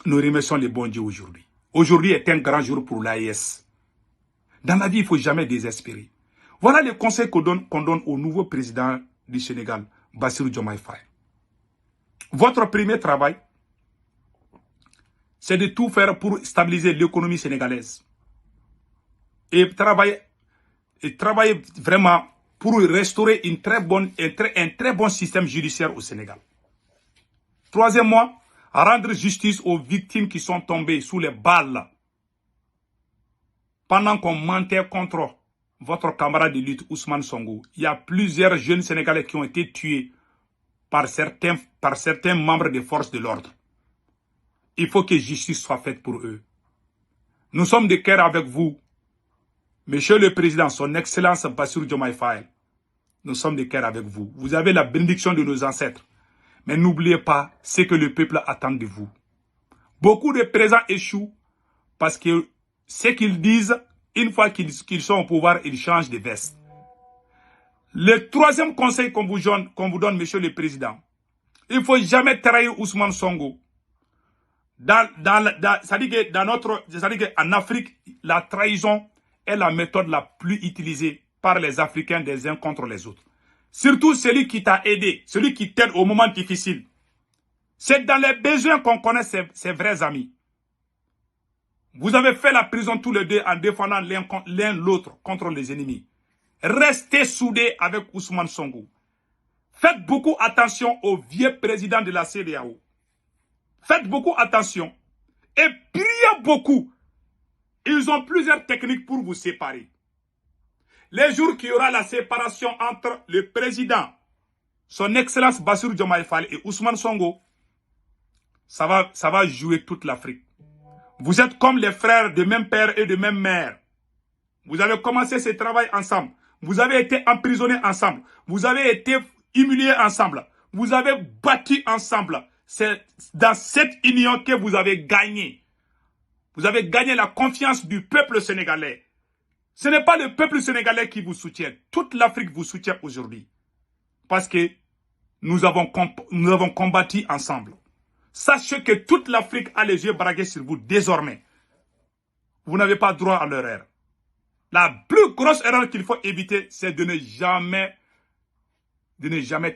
Nous remercions les bons dieux aujourd'hui. Aujourd'hui est un grand jour pour l'AES. Dans la vie, il ne faut jamais désespérer. Voilà les conseils qu'on donne au nouveau président du Sénégal, Bassirou Diomaye Faye. Votre premier travail, c'est de tout faire pour stabiliser l'économie sénégalaise. Et travailler vraiment pour restaurer un très bon système judiciaire au Sénégal. Troisièmement, rendre justice aux victimes qui sont tombées sous les balles pendant qu'on mentait contre votre camarade de lutte Ousmane Sonko. Il y a plusieurs jeunes Sénégalais qui ont été tués par certains membres des forces de l'ordre. Il faut que justice soit faite pour eux. Nous sommes de cœur avec vous. Monsieur le Président, son Excellence Bassirou Diomaye Faye, nous sommes de cœur avec vous. Vous avez la bénédiction de nos ancêtres. Mais n'oubliez pas ce que le peuple attend de vous. Beaucoup de présents échouent parce que ce qu'ils disent, une fois qu'ils sont au pouvoir, ils changent de veste. Le troisième conseil qu'on vous donne, Monsieur le Président, il ne faut jamais trahir Ousmane Sonko. C'est-à-dire qu'en Afrique, la trahison est la méthode la plus utilisée par les Africains des uns contre les autres. Surtout celui qui t'a aidé, celui qui t'aide au moment difficile. C'est dans les besoins qu'on connaît ses vrais amis. Vous avez fait la prison tous les deux en défendant l'un l'autre contre les ennemis. Restez soudés avec Ousmane Sonko. Faites beaucoup attention au vieux président de la CEDEAO. Faites beaucoup attention et priez beaucoup. Ils ont plusieurs techniques pour vous séparer. Les jours qu'il y aura la séparation entre le président, son Excellence Bassirou Diomaye Faye et Ousmane Sonko, ça va jouer toute l'Afrique. Vous êtes comme les frères de même père et de même mère. Vous avez commencé ce travail ensemble. Vous avez été emprisonnés ensemble. Vous avez été humiliés ensemble. Vous avez battu ensemble. C'est dans cette union que vous avez gagné. Vous avez gagné la confiance du peuple sénégalais. Ce n'est pas le peuple sénégalais qui vous soutient. Toute l'Afrique vous soutient aujourd'hui. Parce que nous avons combattu ensemble. Sachez que toute l'Afrique a les yeux braqués sur vous désormais. Vous n'avez pas droit à l'erreur. La plus grosse erreur qu'il faut éviter, c'est de ne jamais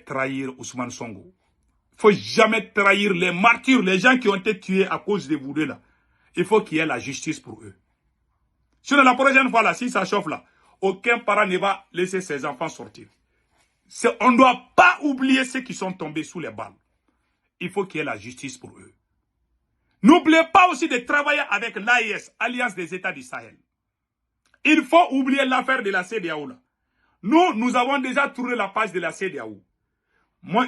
trahir Ousmane Sonko. Il ne faut jamais trahir les martyrs, les gens qui ont été tués à cause de vous deux là. Il faut qu'il y ait la justice pour eux. Sinon, la prochaine fois, là, si ça chauffe là, aucun parent ne va laisser ses enfants sortir. On ne doit pas oublier ceux qui sont tombés sous les balles. Il faut qu'il y ait la justice pour eux. N'oubliez pas aussi de travailler avec l'AES, Alliance des États du Sahel. Il faut oublier l'affaire de la CEDEAO là. Nous avons déjà tourné la page de la CEDEAO.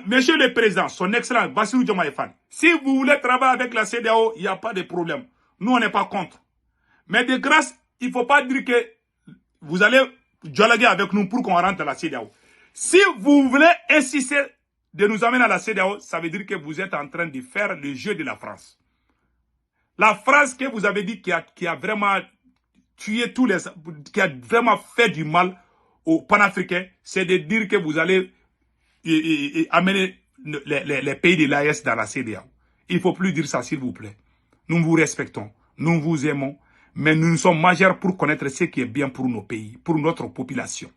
Monsieur le Président, son Excellence Bassirou Diomaye Faye, si vous voulez travailler avec la CEDEAO, il n'y a pas de problème. Nous, on n'est pas contre. Mais de grâce, il ne faut pas dire que vous allez dialoguer avec nous pour qu'on rentre à la CEDEAO. Si vous voulez insister de nous amener à la CEDEAO, ça veut dire que vous êtes en train de faire le jeu de la France. La France que vous avez dit qui a vraiment tué qui a vraiment fait du mal aux panafricains, c'est de dire que vous allez amener les pays de l'AES dans la CEDEAO. Il ne faut plus dire ça, s'il vous plaît. Nous vous respectons, nous vous aimons, mais nous sommes majeurs pour connaître ce qui est bien pour nos pays, pour notre population.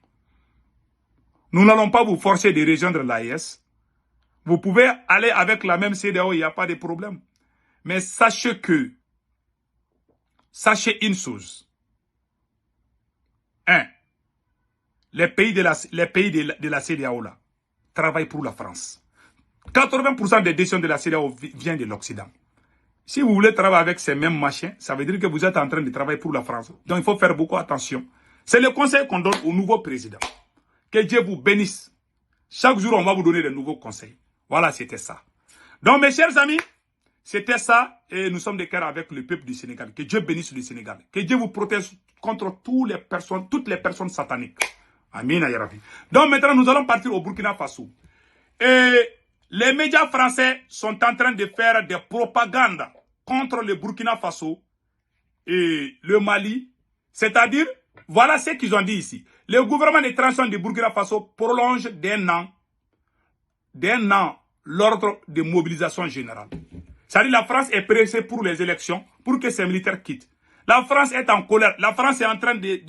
Nous n'allons pas vous forcer de rejoindre l'AES. Vous pouvez aller avec la même CEDEAO, il n'y a pas de problème. Mais sachez une chose. Les pays de la CEDEAO là, travaillent pour la France. 80% des décisions de la CEDEAO viennent de l'Occident. Si vous voulez travailler avec ces mêmes machins, ça veut dire que vous êtes en train de travailler pour la France. Donc il faut faire beaucoup attention. C'est le conseil qu'on donne au nouveau président. Que Dieu vous bénisse. Chaque jour, on va vous donner de nouveaux conseils. Voilà, c'était ça. Donc mes chers amis, c'était ça. Et nous sommes de cœur avec le peuple du Sénégal. Que Dieu bénisse le Sénégal. Que Dieu vous protège contre toutes les personnes sataniques. Amin, ya Rabbi. Donc maintenant, nous allons partir au Burkina Faso. Et les médias français sont en train de faire des propagandes contre le Burkina Faso et le Mali. C'est-à-dire, voilà ce qu'ils ont dit ici. Le gouvernement de transition du Burkina Faso prolonge d'un an l'ordre de mobilisation générale. C'est-à-dire la France est pressée pour les élections, pour que ces militaires quittent. La France est en colère. La France est en train de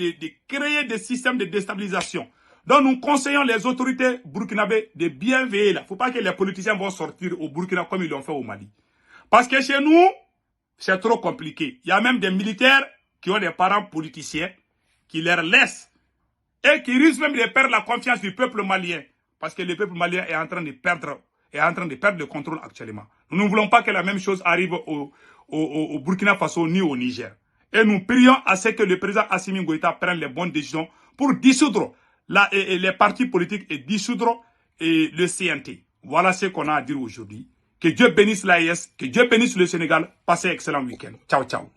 créer des systèmes de déstabilisation. Donc nous conseillons les autorités burkinabées de bien veiller là. Il ne faut pas que les politiciens vont sortir au Burkina comme ils l'ont fait au Mali. Parce que chez nous, c'est trop compliqué. Il y a même des militaires qui ont des parents politiciens qui leur laissent et qui risquent même de perdre la confiance du peuple malien. Parce que le peuple malien est en train de perdre le contrôle actuellement. Nous ne voulons pas que la même chose arrive au Burkina Faso ni au Niger. Et nous prions à ce que le président Assimi Goïta prenne les bonnes décisions pour dissoudre les partis politiques et dissoudre le CNT. Voilà ce qu'on a à dire aujourd'hui. Que Dieu bénisse l'AES, que Dieu bénisse le Sénégal. Passez un excellent week-end. Ciao, ciao.